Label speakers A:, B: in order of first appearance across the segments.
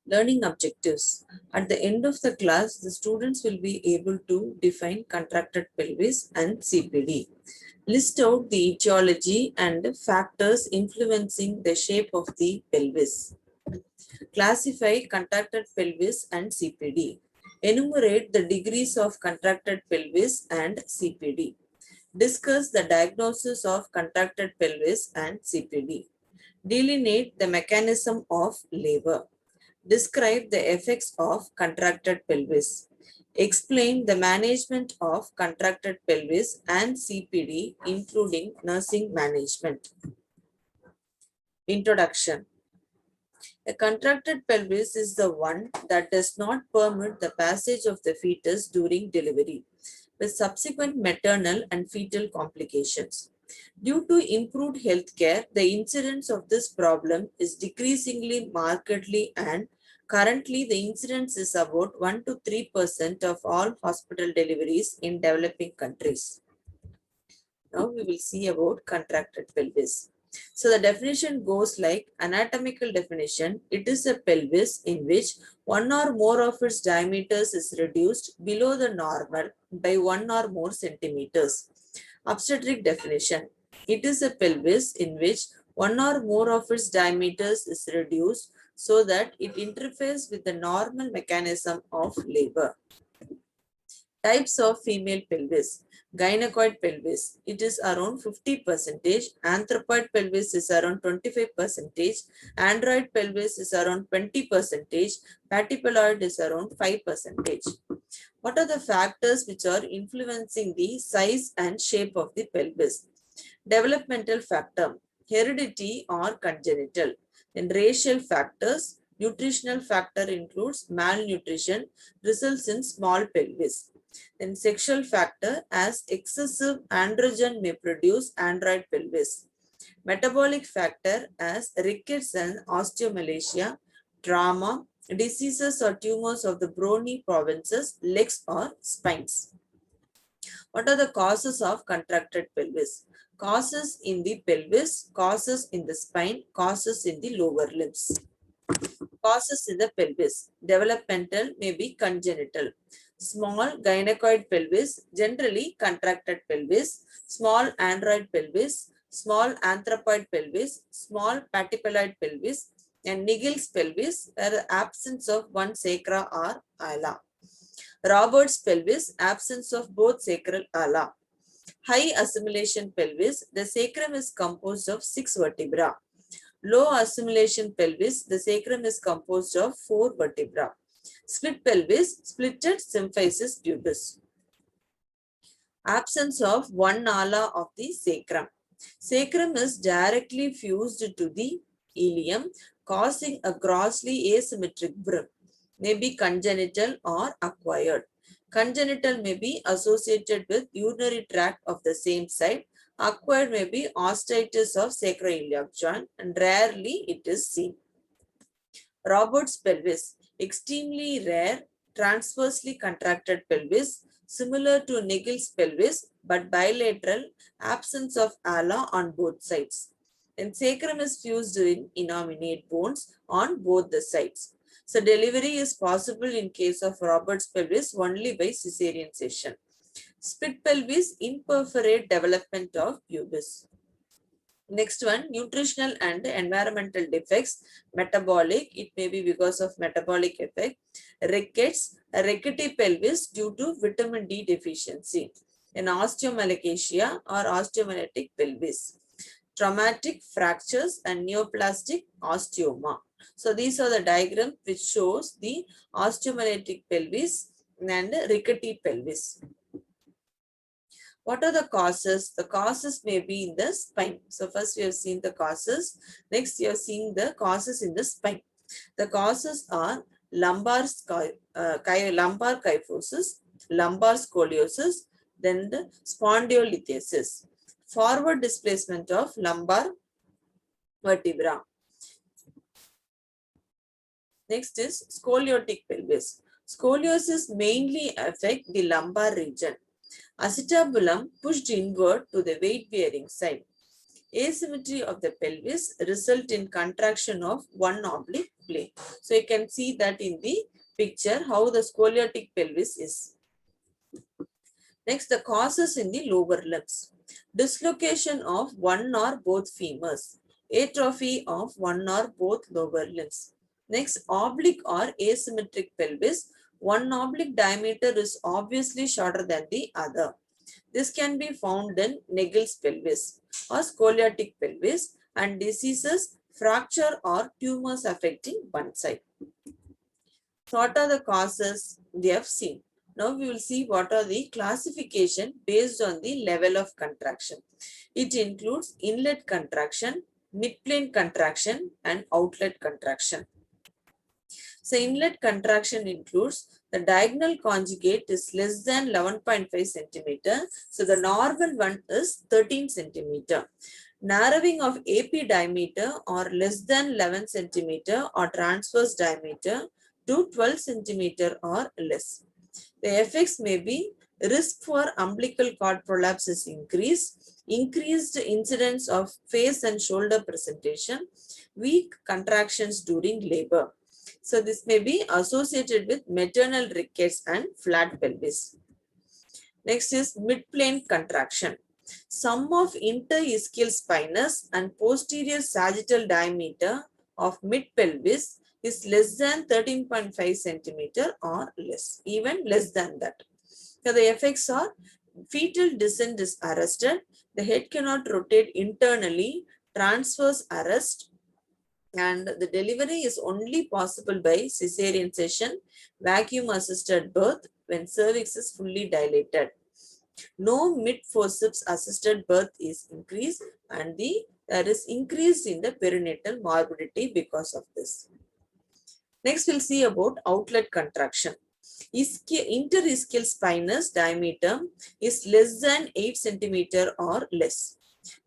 A: Learning objectives. At the end of the class, the students will be able to define contracted pelvis and CPD. List out the etiology and factors influencing the shape of the pelvis. Classify contracted pelvis and CPD. Enumerate the degrees of contracted pelvis and CPD. Discuss the diagnosis of contracted pelvis and CPD. Delineate the mechanism of labor. Describe the effects of contracted pelvis. Explain the management of contracted pelvis and CPD, including nursing management. Introduction. A contracted pelvis is the one that does not permit the passage of the fetus during delivery, with subsequent maternal and fetal complications. Due to improved healthcare, the incidence of this problem is decreasingly markedly, and currently the incidence is about 1 to 3% of all hospital deliveries in developing countries. Now we will see about contracted pelvis. So the definition goes like anatomical definition. It is a pelvis in which one or more of its diameters is reduced below the normal by 1 or more centimeters. Obstetric definition. It is a pelvis in which one or more of its diameters is reduced so that it interferes with the normal mechanism of labor. Types of female pelvis. Gynecoid pelvis, it is around 50%. Anthropoid pelvis is around 25%. Android pelvis is around 20%. Platypeloid is around 5%. What are the factors which are influencing the size and shape of the pelvis? Developmental factor, heredity or congenital. Then racial factors, nutritional factor includes malnutrition, results in small pelvis. Then sexual factor, as excessive androgen may produce android pelvis. Metabolic factor, as rickets and osteomalacia, trauma, diseases or tumors of the bony provinces, legs or spines. What are the causes of contracted pelvis? Causes in the pelvis, causes in the spine, causes in the lower limbs. Causes in the pelvis. Developmental may be congenital. Small gynecoid pelvis, generally contracted pelvis, small android pelvis, small anthropoid pelvis, small platypeloid pelvis, and Nigel's pelvis, where the absence of one sacra or ala. Robert's pelvis, absence of both sacral ala. High assimilation pelvis, the sacrum is composed of 6 vertebrae. Low assimilation pelvis, the sacrum is composed of 4 vertebrae. Split pelvis, splitted symphysis pubis. Absence of one ala of the sacrum. Sacrum is directly fused to the ilium, causing a grossly asymmetric brim. May be congenital or acquired. Congenital may be associated with urinary tract of the same side. Acquired may be osteitis of sacroiliac joint, and rarely it is seen. Robert's pelvis, extremely rare, transversely contracted pelvis, similar to Nigel's pelvis, but bilateral, absence of ala on both sides. And sacrum is fused in innominate bones on both the sides. So delivery is possible in case of Robert's pelvis only by cesarean section. Split pelvis, imperforate development of pubis. Next one, nutritional and environmental defects. Metabolic, it may be because of metabolic effect. Rickets, a rickety pelvis due to vitamin D deficiency. An osteomalacia or osteomalatic pelvis. Traumatic fractures and neoplastic osteoma. So these are the diagram which shows the osteomalatic pelvis and rickety pelvis. What are the causes? The causes may be in the spine. So first we have seen the causes. Next you are seeing the causes in the spine. The causes are lumbar kyphosis, lumbar scoliosis, then the spondylolisthesis, forward displacement of lumbar vertebra. Next is scoliotic pelvis. Scoliosis mainly affect the lumbar region. Acetabulum pushed inward to the weight-bearing side. Asymmetry of the pelvis result in contraction of one oblique plane. So you can see that in the picture how the scoliotic pelvis is. Next, the causes in the lower limbs. Dislocation of one or both femurs. Atrophy of one or both lower limbs. Next, oblique or asymmetric pelvis. One oblique diameter is obviously shorter than the other. This can be found in Naegele's pelvis or scoliotic pelvis and diseases, fracture or tumors affecting one side. So what are the causes we have seen? Now we will see what are the classification based on the level of contraction. It includes inlet contraction, midplane contraction and outlet contraction. So inlet contraction includes the diagonal conjugate is less than 11.5 centimeter. So the normal one is 13 centimeter. Narrowing of AP diameter or less than 11 centimeter or transverse diameter to 12 centimeter or less. The effects may be risk for umbilical cord prolapse is increased incidence of face and shoulder presentation, weak contractions during labor. So this may be associated with maternal rickets and flat pelvis. Next is midplane contraction. Sum of interischial spinous and posterior sagittal diameter of mid-pelvis is less than 13.5 centimeter or less, even less than that. So the effects are fetal descent is arrested, the head cannot rotate internally, transverse arrest, and the delivery is only possible by cesarean section, vacuum assisted birth when cervix is fully dilated. No mid-forceps assisted birth is increased and there is increase in the perinatal morbidity because of this. Next, we'll see about outlet contraction. Interischial spinous diameter is less than 8 centimeter or less.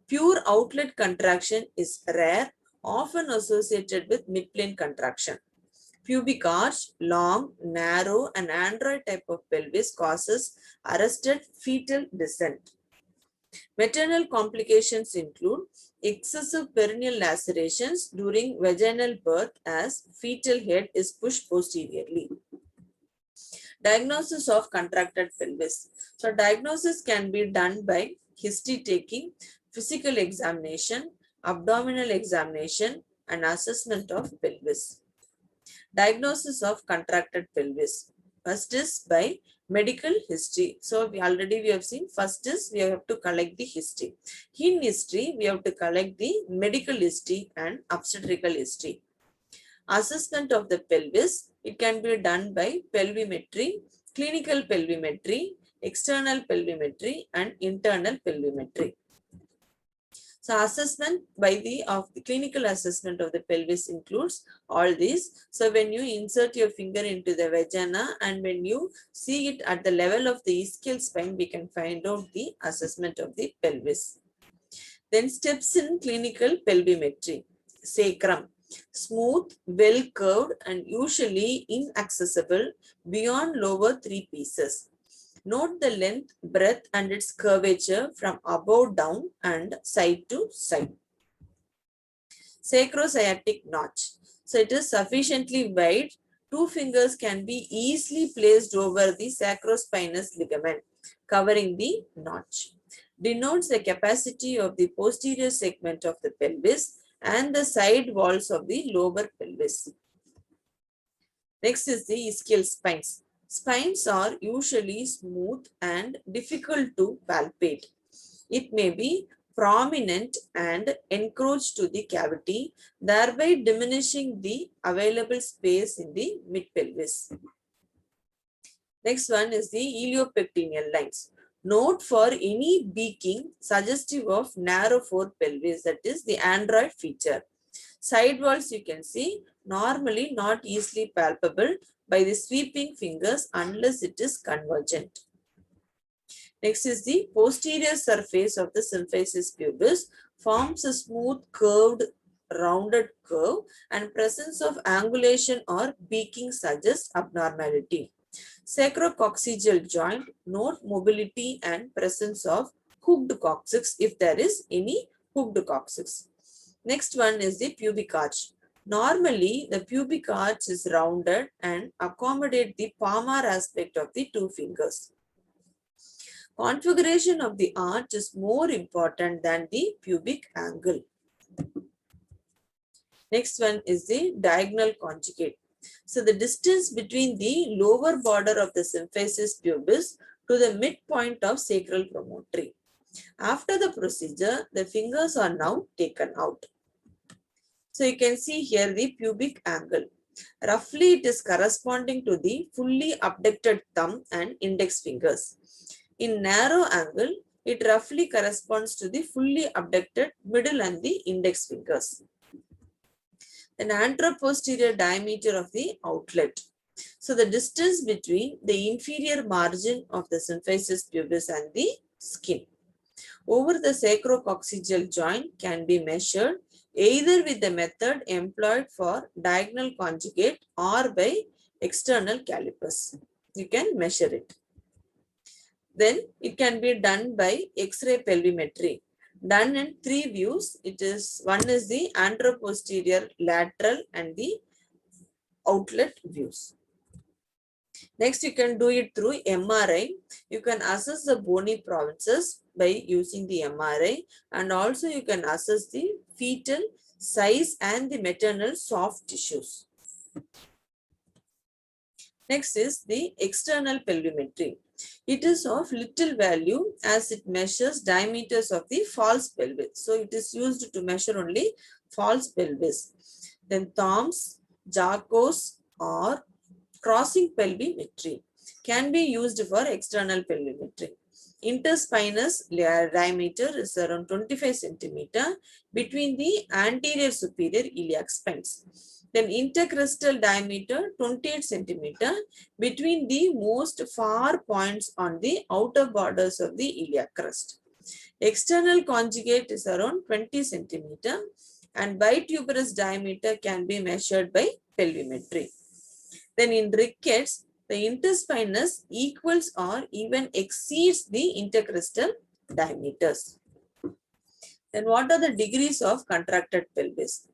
A: Pure outlet contraction is rare, often associated with midplane contraction. Pubic arch, long, narrow, and android type of pelvis causes arrested fetal descent. Maternal complications include excessive perineal lacerations during vaginal birth as fetal head is pushed posteriorly. Diagnosis of contracted pelvis. So diagnosis can be done by history taking, physical examination, abdominal examination, and assessment of pelvis. Diagnosis of contracted pelvis. First is by medical history. So we have seen first is we have to collect the history. In history, we have to collect the medical history and obstetrical history. Assessment of the pelvis, it can be done by pelvimetry, clinical pelvimetry, external pelvimetry, and internal pelvimetry. So assessment by the clinical assessment of the pelvis includes all these. So when you insert your finger into the vagina and when you see it at the level of the ischial spine, we can find out the assessment of the pelvis. Then steps in clinical pelvimetry. Sacrum. Smooth, well curved and usually inaccessible beyond lower 3 pieces. Note the length, breadth and its curvature from above down and side to side. Sacrosciatic notch. So it is sufficiently wide. 2 fingers can be easily placed over the sacrospinous ligament, covering the notch. Denotes the capacity of the posterior segment of the pelvis and the side walls of the lower pelvis. Next is the ischial spines. Spines are usually smooth and difficult to palpate. It may be prominent and encroach to the cavity, thereby diminishing the available space in the mid-pelvis. Next one is the iliopectineal lines. Note for any beaking suggestive of narrow forepelvis, that is the android feature. Side walls you can see normally not easily palpable by the sweeping fingers unless it is convergent. Next is the posterior surface of the symphysis pubis forms a smooth curved rounded curve and presence of angulation or beaking suggests abnormality. Sacrococcygeal joint, note mobility and presence of hooked coccyx if there is any hooked coccyx. Next one is the pubic arch. Normally, the pubic arch is rounded and accommodate the palmar aspect of the two fingers. Configuration of the arch is more important than the pubic angle. Next one is the diagonal conjugate. So the distance between the lower border of the symphysis pubis to the midpoint of sacral promontory. After the procedure, the fingers are now taken out. So you can see here the pubic angle. Roughly it is corresponding to the fully abducted thumb and index fingers. In narrow angle, it roughly corresponds to the fully abducted middle and the index fingers. Then anteroposterior diameter of the outlet. So the distance between the inferior margin of the symphysis pubis and the skin over the sacrococcygeal joint can be measured either with the method employed for diagonal conjugate or by external calipers. You can measure it. Then it can be done by X-ray pelvimetry. Done in three views. One is the anteroposterior, lateral, and the outlet views. Next, you can do it through MRI. You can assess the bony provinces by using the MRI, and also you can assess the fetal size and the maternal soft tissues. Next is the external pelvimetry. It is of little value as it measures diameters of the false pelvis. So it is used to measure only false pelvis. Then Thoms, Jacos, or crossing pelvimetry can be used for external pelvimetry. Interspinous diameter is around 25 centimeter between the anterior superior iliac spines. Then intercrustal diameter 28 centimeter between the most far points on the outer borders of the iliac crust. External conjugate is around 20 centimeter and bituberous diameter can be measured by pelvimetry. Then in rickets, the interspinous equals or even exceeds the intercrustal diameters. Then what are the degrees of contracted pelvis?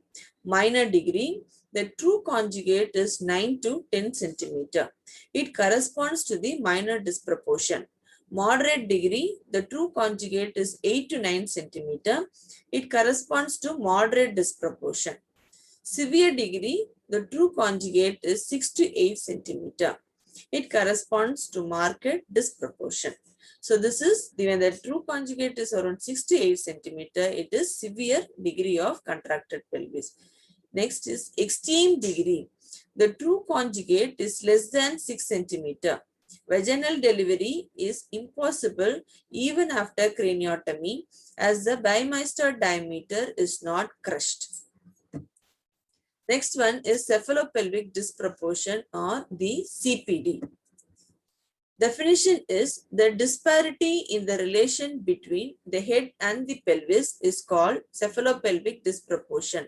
A: Minor degree, the true conjugate is 9 to 10 centimeter. It corresponds to the minor disproportion. Moderate degree, the true conjugate is 8 to 9 centimeter. It corresponds to moderate disproportion. Severe degree, the true conjugate is 6 to 8 centimeter. It corresponds to marked disproportion. So this is when the true conjugate is around 6 to 8 centimeter, it is severe degree of contracted pelvis. Next is extreme degree. The true conjugate is less than 6 centimeter. Vaginal delivery is impossible even after craniotomy as the bimester diameter is not crushed. Next one is cephalopelvic disproportion or the CPD. Definition is the disparity in the relation between the head and the pelvis is called cephalopelvic disproportion.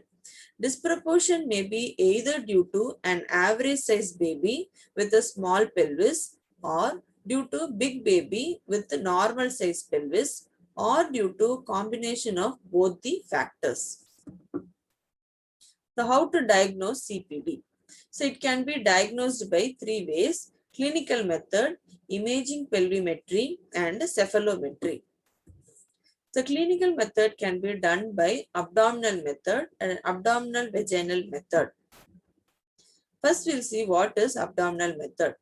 A: Disproportion may be either due to an average size baby with a small pelvis or due to big baby with a normal size pelvis or due to combination of both the factors. So how to diagnose CPD? So it can be diagnosed by three ways: clinical method, imaging pelvimetry, and cephalometry. The clinical method can be done by abdominal method and abdominal vaginal method. First, we'll see what is abdominal method.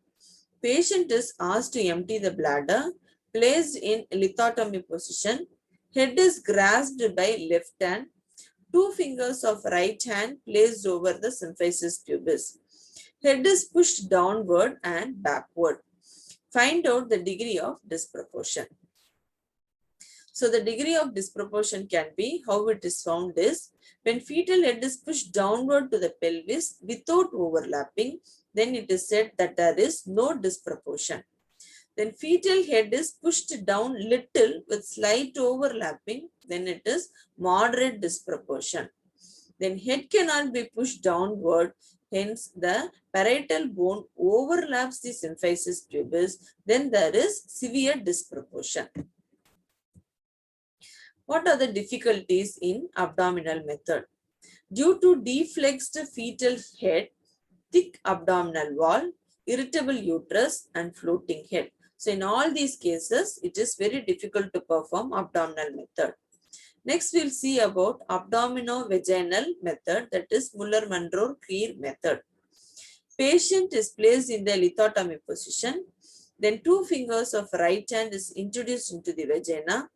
A: Patient is asked to empty the bladder, placed in lithotomy position. Head is grasped by left hand. Two fingers of right hand placed over the symphysis pubis. Head is pushed downward and backward. Find out the degree of disproportion. So the degree of disproportion can be, how it is found is, when fetal head is pushed downward to the pelvis without overlapping, then it is said that there is no disproportion. Then fetal head is pushed down little with slight overlapping, then it is moderate disproportion. Then head cannot be pushed downward, hence the parietal bone overlaps the symphysis pubis, then there is severe disproportion. What are the difficulties in abdominal method? due to deflexed fetal head, thick abdominal wall, irritable uterus, and floating head. So in all these cases, it is very difficult to perform abdominal method. Next, we'll see about abdomino-vaginal method, that is Muller-Monroe-Krier method. Patient is placed in the lithotomy position. Then 2 fingers of right hand is introduced into the vagina.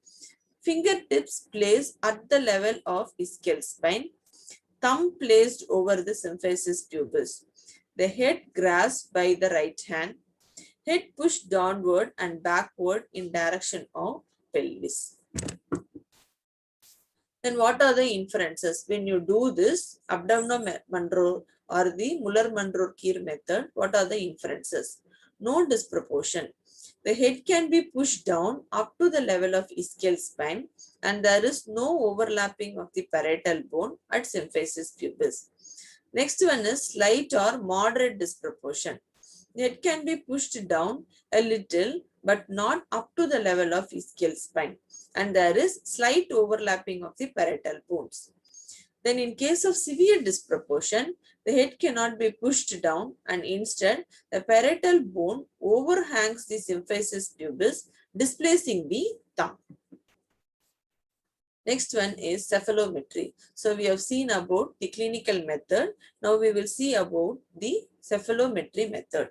A: Fingertips placed at the level of ischial spine. Thumb placed over the symphysis pubis. The head grasped by the right hand. Head pushed downward and backward in direction of pelvis. Then what are the inferences? When you do this abdomino-Monroe or the Muller-Monroe-Krier method, what are the inferences? No disproportion. The head can be pushed down up to the level of ischial spine and there is no overlapping of the parietal bone at symphysis pubis. Next one is slight or moderate disproportion. The head can be pushed down a little but not up to the level of ischial spine and there is slight overlapping of the parietal bones. Then in case of severe disproportion, the head cannot be pushed down and instead the parietal bone overhangs the symphysis pubis, displacing the thumb. Next one is cephalometry. So we have seen about the clinical method. Now we will see about the cephalometry method.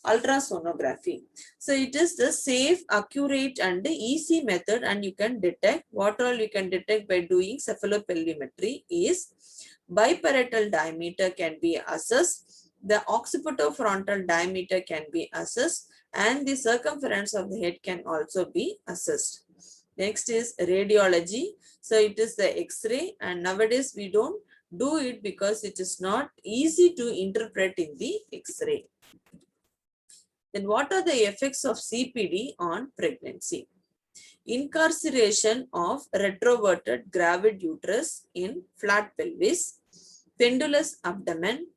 A: Ultrasonography. So it is the safe, accurate and easy method and you can detect what all you can detect by doing cephalopelvimetry is biparietal diameter can be assessed, the occipitofrontal diameter can be assessed and the circumference of the head can also be assessed. Next is radiology. So it is the X-ray and nowadays we don't do it because it is not easy to interpret in the X-ray. Then what are the effects of CPD on pregnancy? Incarceration of retroverted gravid uterus in flat pelvis, pendulous abdomen,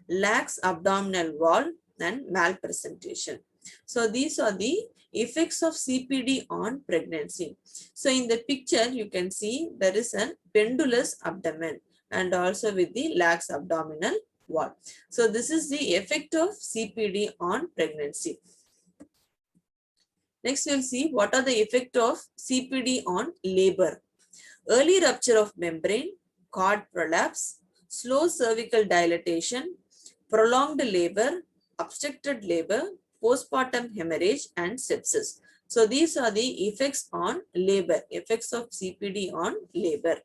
A: lax abdominal wall and malpresentation. So these are the effects of CPD on pregnancy. So in the picture you can see there is a pendulous abdomen and also with the lax abdominal wall. So this is the effect of CPD on pregnancy. Next we'll see what are the effect of CPD on labor. Early rupture of membrane, cord prolapse, slow cervical dilatation, prolonged labor, obstructed labor, postpartum hemorrhage and sepsis. So these are the effects on labor, effects of CPD on labor.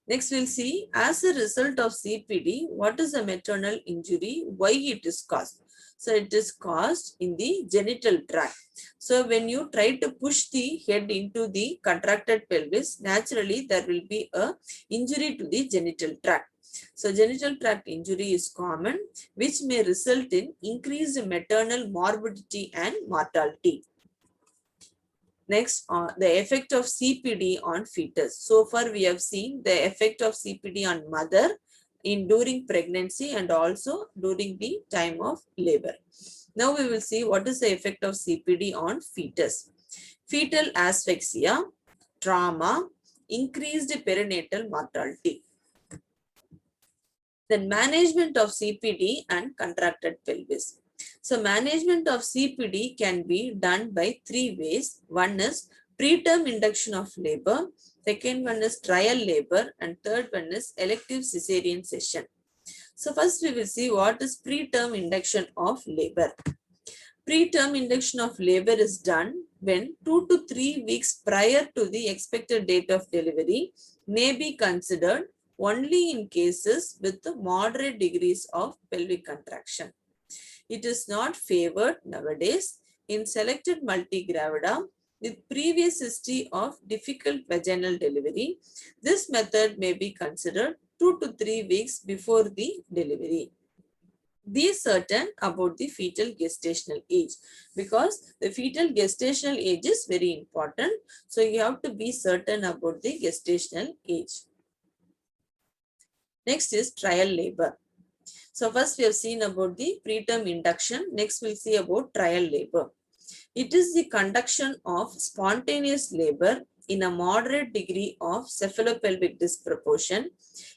A: Next, we'll see as a result of CPD, what is a maternal injury, why it is caused. So it is caused in the genital tract. So when you try to push the head into the contracted pelvis, naturally there will be a injury to the genital tract. So genital tract injury is common, which may result in increased maternal morbidity and mortality. Next, the effect of CPD on fetus. So far, we have seen the effect of CPD on mother during pregnancy and also during the time of labor. Now we will see what is the effect of CPD on fetus. Fetal asphyxia, trauma, increased perinatal mortality. Then management of CPD and contracted pelvis. So management of CPD can be done by 3 ways. One is preterm induction of labor, second one is trial labor, and third one is elective cesarean section. So first we will see what is preterm induction of labor. Preterm induction of labor is done when 2 to 3 weeks prior to the expected date of delivery may be considered only in cases with moderate degrees of pelvic contraction. It is not favored nowadays in selected multigravida with previous history of difficult vaginal delivery. This method may be considered 2 to 3 weeks before the delivery. Be certain about the fetal gestational age because the fetal gestational age is very important. So you have to be certain about the gestational age. Next is trial labor. So first we have seen about the preterm induction. Next we'll see about trial labor. It is the conduction of spontaneous labor in a moderate degree of cephalopelvic disproportion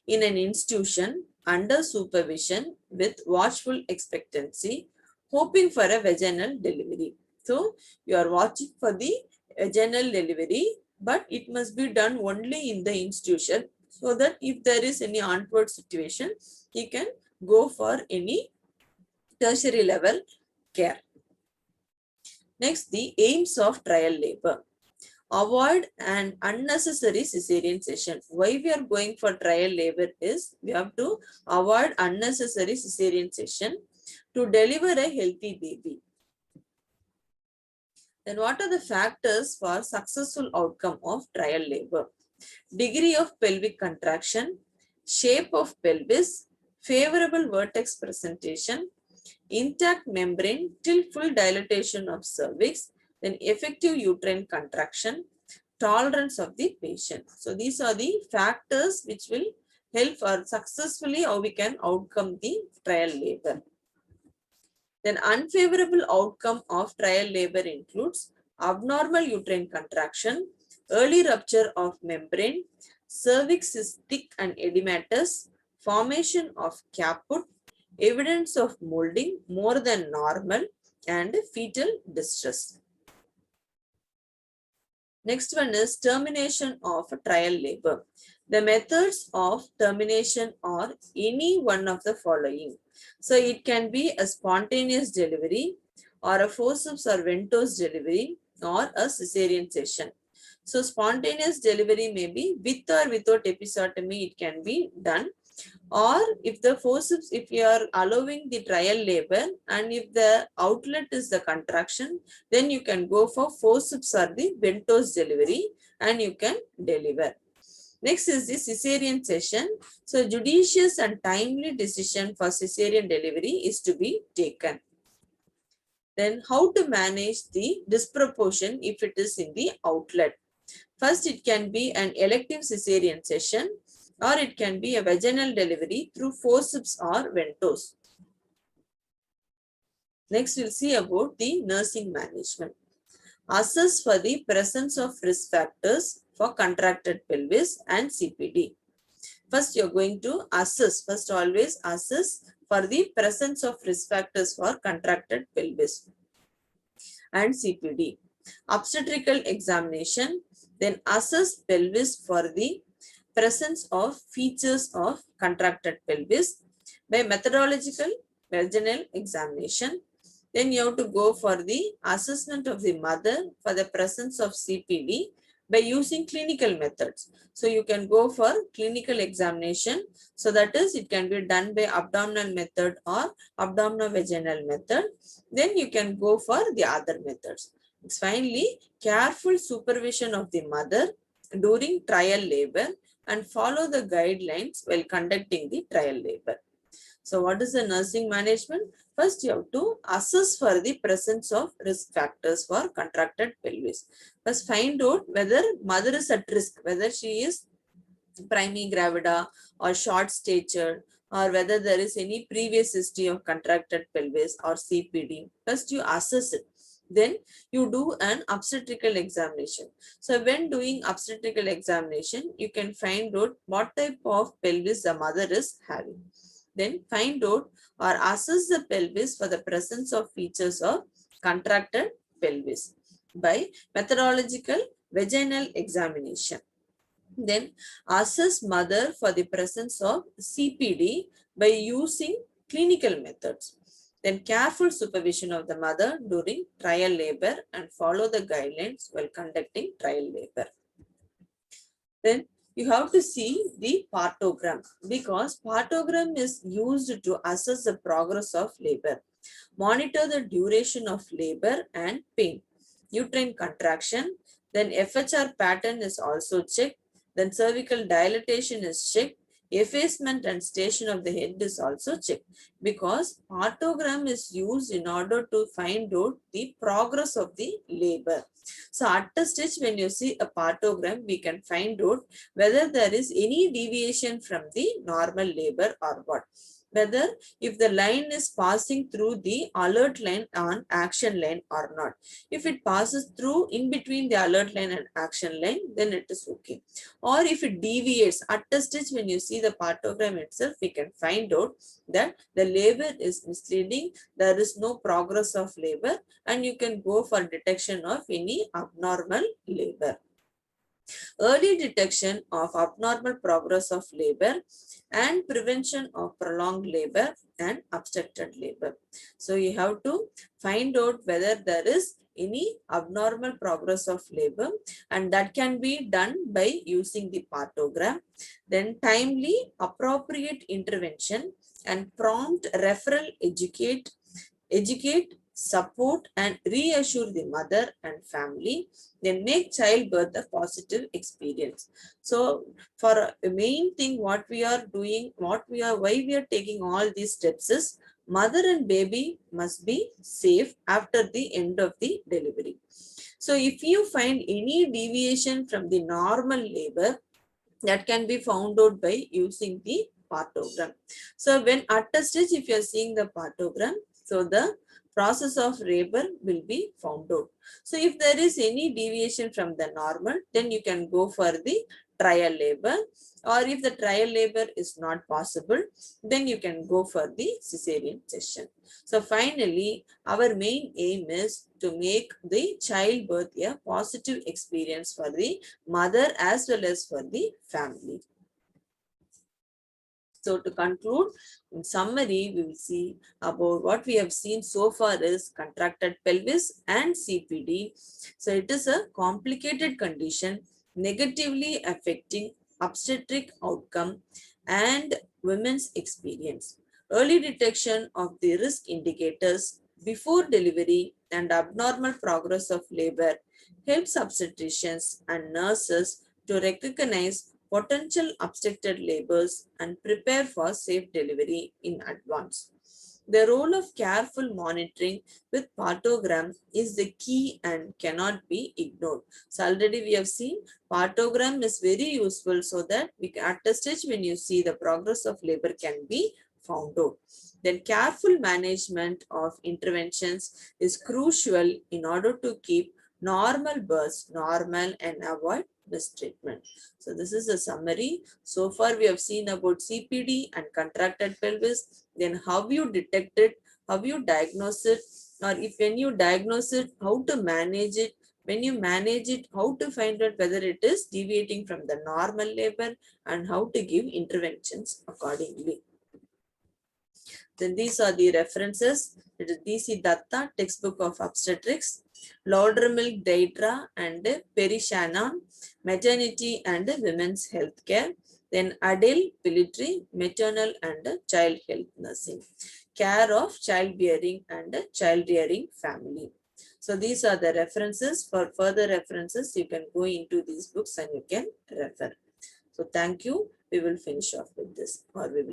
A: in an institution under supervision with watchful expectancy, hoping for a vaginal delivery. So, you are watching for the vaginal delivery, but it must be done only in the institution so that if there is any untoward situation, he can go for any tertiary level care. Next, the aims of trial labor. Avoid an unnecessary cesarean session. Why we are going for trial labor is we have to avoid unnecessary cesarean session to deliver a healthy baby. Then what are the factors for successful outcome of trial labor? Degree of pelvic contraction, shape of pelvis, favorable vertex presentation, intact membrane till full dilatation of cervix, then effective uterine contraction, tolerance of the patient. So these are the factors which will help for successfully how we can outcome the trial labor. Then unfavorable outcome of trial labor includes abnormal uterine contraction, early rupture of membrane, cervix is thick and edematous, formation of caput, evidence of molding more than normal, and fetal distress. Next one is termination of trial labor. The methods of termination are any one of the following. So it can be a spontaneous delivery or a forceps or ventouse delivery or a cesarean section. So spontaneous delivery may be with or without episiotomy, it can be done. Or if the forceps, if you are allowing the trial labor and if the outlet is the contraction, then you can go for forceps or the ventouse delivery and you can deliver. Next is the cesarean section. So judicious and timely decision for cesarean delivery is to be taken. Then how to manage the disproportion if it is in the outlet? First, it can be an elective cesarean section or it can be a vaginal delivery through forceps or ventouse. Next, we'll see about the nursing management. Assess for the presence of risk factors for contracted pelvis and CPD. First, you're going to assess, first always assess for the presence of risk factors for contracted pelvis and CPD. Obstetrical examination, then assess pelvis for the presence of features of contracted pelvis by methodological vaginal examination. Then you have to go for the assessment of the mother for the presence of CPD by using clinical methods. So you can go for clinical examination. So that is, it can be done by abdominal method or abdomino-vaginal method. Then you can go for the other methods. Finally, careful supervision of the mother during trial labor and follow the guidelines while conducting the trial labor. So what is the nursing management? First, you have to assess for the presence of risk factors for contracted pelvis. First, find out whether mother is at risk, whether she is primigravida or short stature, or whether there is any previous history of contracted pelvis or CPD. First, you assess it. Then you do an obstetrical examination. So when doing obstetrical examination, you can find out what type of pelvis the mother is having. Then find out or assess the pelvis for the presence of features of contracted pelvis by methodological vaginal examination. Then assess mother for the presence of CPD by using clinical methods. Then careful supervision of the mother during trial labor and follow the guidelines while conducting trial labor. Then you have to see the partogram because partogram is used to assess the progress of labor. Monitor the duration of labor and pain. Uterine contraction, then FHR pattern is also checked. Then cervical dilatation is checked. Effacement and station of the head is also checked because partogram is used in order to find out the progress of the labor. So at the stage when you see a partogram, we can find out whether there is any deviation from the normal labor or what. whether if the line is passing through the alert line and action line or not. If it passes through in between the alert line and action line, then it is okay. Or if it deviates at a stage, when you see the partogram itself, we can find out that the labor is misleading, there is no progress of labor, and you can go for detection of any abnormal labor. Early detection of abnormal progress of labor and prevention of prolonged labor and obstructed labor. So you have to find out whether there is any abnormal progress of labor, and that can be done by using the partogram. Then timely, appropriate intervention and prompt referral educate, support, and reassure the mother and family, then make childbirth a positive experience. So for the main thing, what we are doing, why we are taking all these steps is mother and baby must be safe after the end of the delivery. So if you find any deviation from the normal labor, that can be found out by using the partogram. So when at a stage, if you are seeing the partogram, so the process of labor will be found out. So if there is any deviation from the normal, then you can go for the trial labor, or if the trial labor is not possible, then you can go for the cesarean section. So finally, our main aim is to make the childbirth a positive experience for the mother as well as for the family. So to conclude, in summary, we will see about what we have seen so far is contracted pelvis and CPD. So it is a complicated condition negatively affecting obstetric outcome and women's experience. Early detection of the risk indicators before delivery and abnormal progress of labor helps obstetricians and nurses to recognize potential obstructed labors and prepare for safe delivery in advance. The role of careful monitoring with partogram is the key and cannot be ignored. So already we have seen partogram is very useful so that we can, at a stage when you see the progress of labor can be found out. Then careful management of interventions is crucial in order to keep normal births normal and avoid mistreatment. So this is a summary. So far we have seen about CPD and contracted pelvis, then how you detect it, how you diagnose it, or if when you diagnose it, how to manage it, when you manage it, how to find out whether it is deviating from the normal labor, and how to give interventions accordingly. Then these are the references. It is D.C. Datta, textbook of obstetrics, Loudermilk Deidra and Perry Shannon, maternity and women's healthcare. Then Adele Pilitri, maternal and child health nursing, care of childbearing and child rearing family. So these are the references. For further references, you can go into these books and you can refer. So thank you. We will finish off with this, or we will